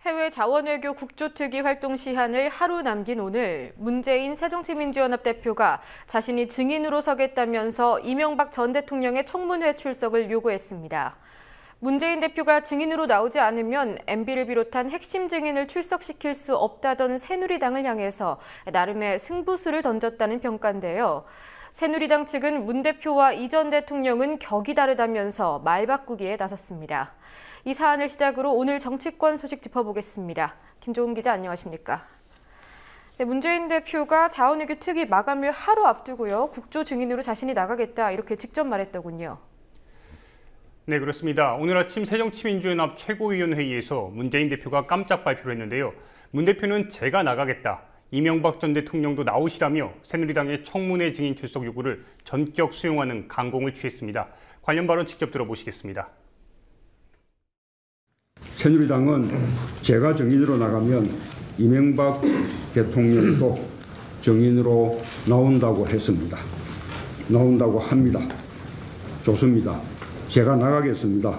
해외 자원외교 국조특위 활동 시한을 하루 남긴 오늘 문재인 새정치민주연합 대표가 자신이 증인으로 서겠다면서 이명박 전 대통령의 청문회 출석을 요구했습니다. 문재인 대표가 증인으로 나오지 않으면 MB를 비롯한 핵심 증인을 출석시킬 수 없다던 새누리당을 향해서 나름의 승부수를 던졌다는 평가인데요. 새누리당 측은 문 대표와 이 전 대통령은 격이 다르다면서 말 바꾸기에 나섰습니다. 이 사안을 시작으로 오늘 정치권 소식 짚어보겠습니다. 김종훈 기자 안녕하십니까? 네, 문재인 대표가 자원외교 특위 마감을 하루 앞두고요. 국조 증인으로 자신이 나가겠다 이렇게 직접 말했더군요. 네, 그렇습니다. 오늘 아침 새정치민주연합 최고위원회의에서 문재인 대표가 깜짝 발표를 했는데요. 문 대표는 제가 나가겠다. 이명박 전 대통령도 나오시라며 새누리당의 청문회 증인 출석 요구를 전격 수용하는 강공을 취했습니다. 관련 발언 직접 들어보시겠습니다. 새누리당은 제가 증인으로 나가면 이명박 대통령도 증인으로 나온다고 했습니다. 나온다고 합니다. 좋습니다. 제가 나가겠습니다.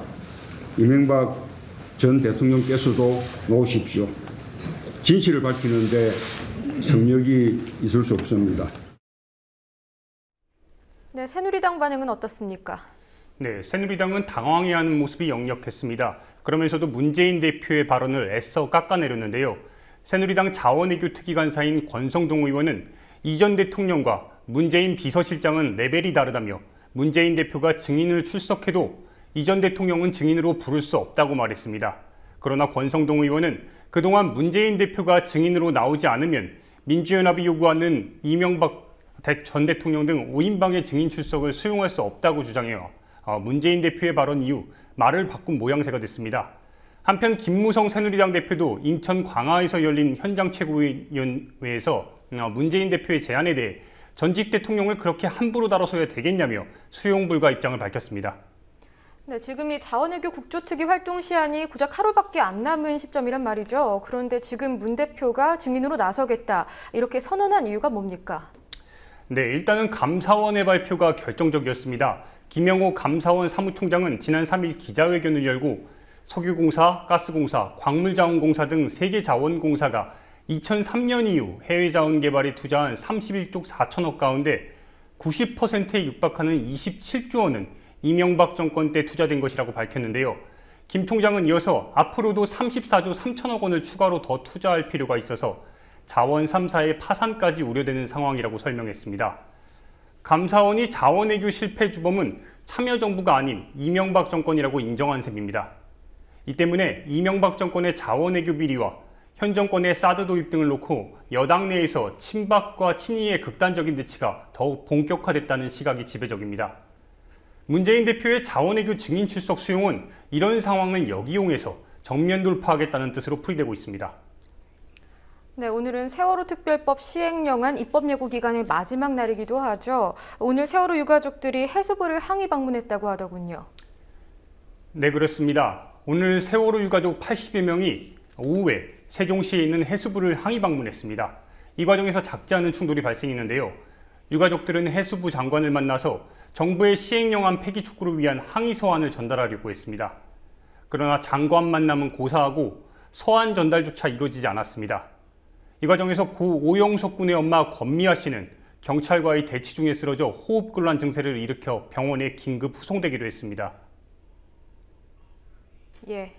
이명박 전 대통령께서도 나오십시오. 진실을 밝히는데 성역이 있을 수 없습니다. 네, 새누리당 반응은 어떻습니까? 네, 새누리당은 당황해하는 모습이 역력했습니다. 그러면서도 문재인 대표의 발언을 애써 깎아내렸는데요. 새누리당 자원외교 특위 간사인 권성동 의원은 이 전 대통령과 문재인 비서실장은 레벨이 다르다며 문재인 대표가 증인을 출석해도 이 전 대통령은 증인으로 부를 수 없다고 말했습니다. 그러나 권성동 의원은 그동안 문재인 대표가 증인으로 나오지 않으면 민주연합이 요구하는 이명박 전 대통령 등 5인방의 증인 출석을 수용할 수 없다고 주장해요. 문재인 대표의 발언 이후 말을 바꾼 모양새가 됐습니다. 한편 김무성 새누리당 대표도 인천 광화에서 열린 현장 최고위원회에서 문재인 대표의 제안에 대해 전직 대통령을 그렇게 함부로 다뤄서야 되겠냐며 수용 불가 입장을 밝혔습니다. 네, 지금 이 자원외교 국조특위 활동 시한이 고작 하루밖에 안 남은 시점이란 말이죠. 그런데 지금 문 대표가 증인으로 나서겠다 이렇게 선언한 이유가 뭡니까? 네, 일단은 감사원의 발표가 결정적이었습니다. 김영호 감사원 사무총장은 지난 3일 기자회견을 열고 석유공사, 가스공사, 광물자원공사 등 3개 자원공사가 2003년 이후 해외 자원 개발에 투자한 31조 4천억 가운데 90%에 육박하는 27조 원은 이명박 정권 때 투자된 것이라고 밝혔는데요. 김 총장은 이어서 앞으로도 34조 3천억 원을 추가로 더 투자할 필요가 있어서 자원 3사의 파산까지 우려되는 상황이라고 설명했습니다. 감사원이 자원외교 실패 주범은 참여정부가 아닌 이명박 정권이라고 인정한 셈입니다. 이 때문에 이명박 정권의 자원외교 비리와 현 정권의 사드 도입 등을 놓고 여당 내에서 친박과 친이의 극단적인 대치가 더욱 본격화됐다는 시각이 지배적입니다. 문재인 대표의 자원외교 증인 출석 수용은 이런 상황을 역이용해서 정면 돌파하겠다는 뜻으로 풀이되고 있습니다. 네, 오늘은 세월호 특별법 시행령안 입법 예고 기간의 마지막 날이기도 하죠. 오늘 세월호 유가족들이 해수부를 항의 방문했다고 하더군요. 네, 그렇습니다. 오늘 세월호 유가족 80여 명이 오후에 세종시에 있는 해수부를 항의 방문했습니다. 이 과정에서 작지 않은 충돌이 발생했는데요. 유가족들은 해수부 장관을 만나서 정부의 시행령안 폐기 촉구를 위한 항의 서한을 전달하려고 했습니다. 그러나 장관 만남은 고사하고 서한 전달조차 이루어지지 않았습니다. 이 과정에서 고 오영석 군의 엄마 권미아 씨는 경찰과의 대치 중에 쓰러져 호흡곤란 증세를 일으켜 병원에 긴급 후송되기도 했습니다. 예.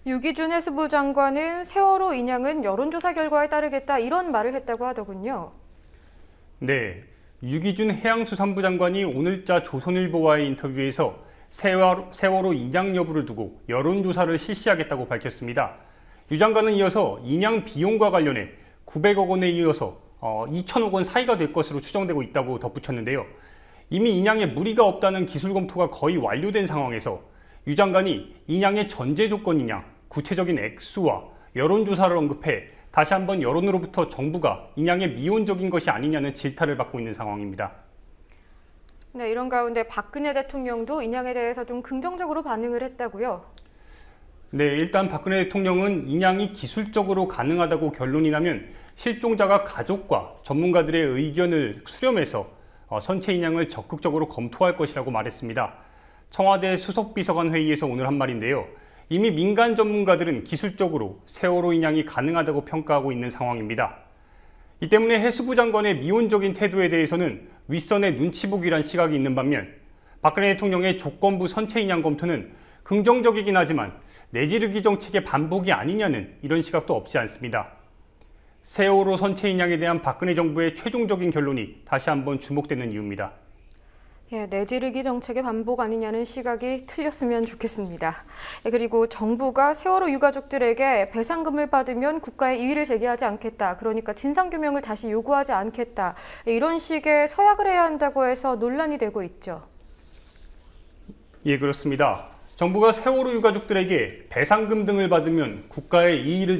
유기준 해수부 장관은 세월호 인양은 여론조사 결과에 따르겠다 이런 말을 했다고 하더군요. 네, 유기준 해양수산부 장관이 오늘자 조선일보와의 인터뷰에서 세월호 인양 여부를 두고 여론조사를 실시하겠다고 밝혔습니다. 유 장관은 이어서 인양 비용과 관련해 900억 원에 이어서 2천억 원 사이가 될 것으로 추정되고 있다고 덧붙였는데요. 이미 인양에 무리가 없다는 기술 검토가 거의 완료된 상황에서 유 장관이 인양의 전제 조건이냐, 구체적인 액수와 여론조사를 언급해 다시 한번 여론으로부터 정부가 인양에 미온적인 것이 아니냐는 질타를 받고 있는 상황입니다. 네, 이런 가운데 박근혜 대통령도 인양에 대해서 좀 긍정적으로 반응을 했다고요? 네, 일단 박근혜 대통령은 인양이 기술적으로 가능하다고 결론이 나면 실종자가 가족과 전문가들의 의견을 수렴해서 선체 인양을 적극적으로 검토할 것이라고 말했습니다. 청와대 수석비서관 회의에서 오늘 한 말인데요. 이미 민간 전문가들은 기술적으로 세월호 인양이 가능하다고 평가하고 있는 상황입니다. 이 때문에 해수부 장관의 미온적인 태도에 대해서는 윗선의 눈치 보기란 시각이 있는 반면 박근혜 대통령의 조건부 선체 인양 검토는 긍정적이긴 하지만 내지르기 정책의 반복이 아니냐는 이런 시각도 없지 않습니다. 세월호 선체 인양에 대한 박근혜 정부의 최종적인 결론이 다시 한번 주목되는 이유입니다. 내지르기 정책의 반복 아니냐는 시각이 틀렸으면 좋겠습니다. 그리고 정부가 세월호 유가족들에게 배상금을 받으면 국가에 이의를 제기하지 않겠다. 그러니까 진상규명을 다시 요구하지 않겠다. 이런 식의 서약을 해야 한다고 해서 논란이 되고 있죠. 예, 그렇습니다. 정부가 세월호 유가족들에게 배상금 등을 받으면 국가에 이의를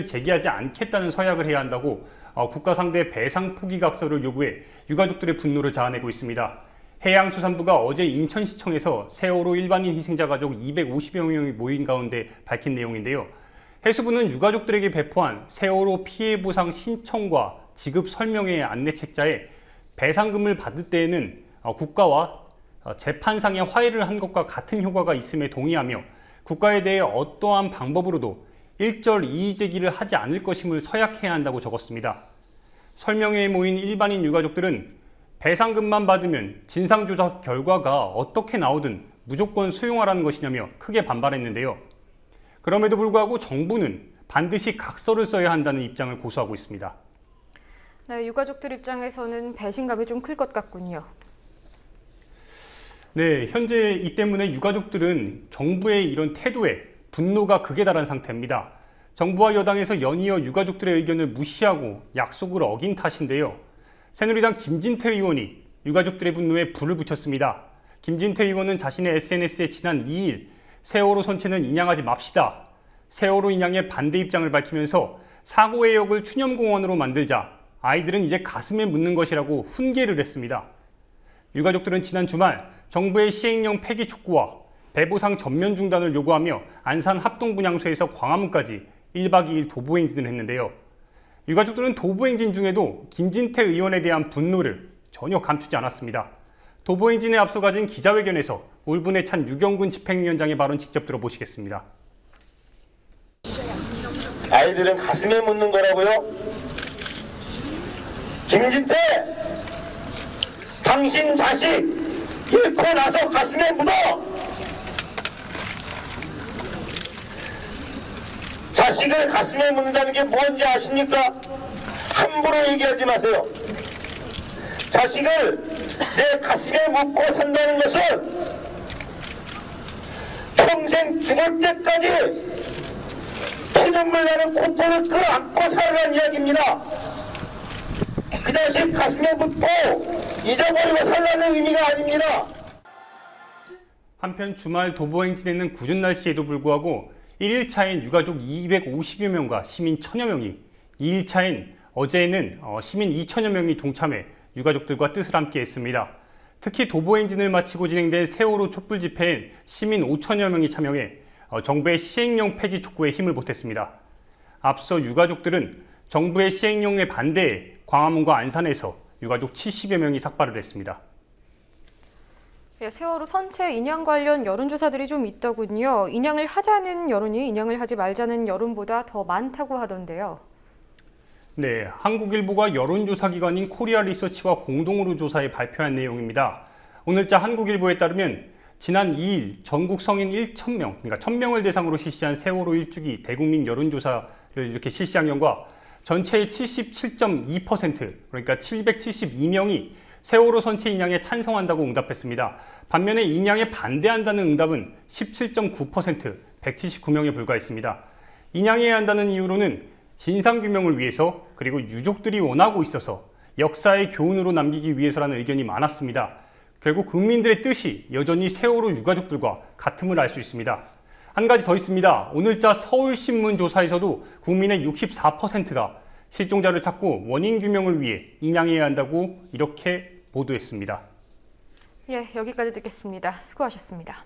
제기하지 않겠다는 서약을 해야 한다고 국가 상대 배상 포기각서를 요구해 유가족들의 분노를 자아내고 있습니다. 해양수산부가 어제 인천시청에서 세월호 일반인 희생자 가족 250여 명이 모인 가운데 밝힌 내용인데요. 해수부는 유가족들에게 배포한 세월호 피해보상 신청과 지급 설명의 안내책자에 배상금을 받을 때에는 국가와 재판상의 화해를 한 것과 같은 효과가 있음에 동의하며 국가에 대해 어떠한 방법으로도 일절 이의 제기를 하지 않을 것임을 서약해야 한다고 적었습니다. 설명회에 모인 일반인 유가족들은 배상금만 받으면 진상조사 결과가 어떻게 나오든 무조건 수용하라는 것이냐며 크게 반발했는데요. 그럼에도 불구하고 정부는 반드시 각서를 써야 한다는 입장을 고수하고 있습니다. 네, 유가족들 입장에서는 배신감이 좀 클 것 같군요. 네, 현재 이 때문에 유가족들은 정부의 이런 태도에 분노가 극에 달한 상태입니다. 정부와 여당에서 연이어 유가족들의 의견을 무시하고 약속을 어긴 탓인데요. 새누리당 김진태 의원이 유가족들의 분노에 불을 붙였습니다. 김진태 의원은 자신의 SNS에 지난 2일 세월호 선체는 인양하지 맙시다. 세월호 인양에 반대 입장을 밝히면서 사고의 역을 추념공원으로 만들자 아이들은 이제 가슴에 묻는 것이라고 훈계를 했습니다. 유가족들은 지난 주말 정부의 시행령 폐기 촉구와 배보상 전면 중단을 요구하며 안산 합동분향소에서 광화문까지 1박 2일 도보행진을 했는데요. 유가족들은 도보행진 중에도 김진태 의원에 대한 분노를 전혀 감추지 않았습니다. 도보행진에 앞서 가진 기자회견에서 울분에 찬 유경군 집행위원장의 발언 직접 들어보시겠습니다. 아이들은 가슴에 묻는 거라고요? 김진태! 당신 자식 잃고 나서 가슴에 묻어! 자식을 가슴에 묻는다는 게 뭔지 아십니까? 함부로 얘기하지 마세요. 자식을 내 가슴에 묻고 산다는 것은 평생 죽을 때까지 피눈물 나는 고통을 끌어안고 살아가는 이야기입니다. 그 자식 가슴에 묻고 잊어버리고 살라는 의미가 아닙니다. 한편 주말 도보행진에는 궂은 날씨에도 불구하고 1일차엔 유가족 250여 명과 시민 1000여 명이, 2일차엔 어제에는 시민 2000여 명이 동참해 유가족들과 뜻을 함께 했습니다. 특히 도보행진을 마치고 진행된 세월호 촛불 집회엔 시민 5천여 명이 참여해 정부의 시행령 폐지 촉구에 힘을 보탰습니다. 앞서 유가족들은 정부의 시행령에 반대해 광화문과 안산에서 유가족 70여 명이 삭발을 했습니다. 세월호 선체 인양 관련 여론조사들이 좀 있더군요. 인양을 하자는 여론이 인양을 하지 말자는 여론보다 더 많다고 하던데요. 네, 한국일보가 여론조사 기관인 코리아 리서치와 공동으로 조사해 발표한 내용입니다. 오늘자 한국일보에 따르면 지난 2일 전국 성인 1,000명, 그러니까 1,000명을 대상으로 실시한 세월호 일주기 대국민 여론조사를 이렇게 실시한 결과 전체의 77.2%, 그러니까 772명이 세월호 선체 인양에 찬성한다고 응답했습니다. 반면에 인양에 반대한다는 응답은 17.9%, 179명에 불과했습니다. 인양해야 한다는 이유로는 진상규명을 위해서, 그리고 유족들이 원하고 있어서 역사의 교훈으로 남기기 위해서라는 의견이 많았습니다. 결국 국민들의 뜻이 여전히 세월호 유가족들과 같음을 알 수 있습니다. 한 가지 더 있습니다. 오늘자 서울신문 조사에서도 국민의 64%가 실종자를 찾고 원인 규명을 위해 인양해야 한다고 이렇게 보도했습니다. 예, 여기까지 듣겠습니다. 수고하셨습니다.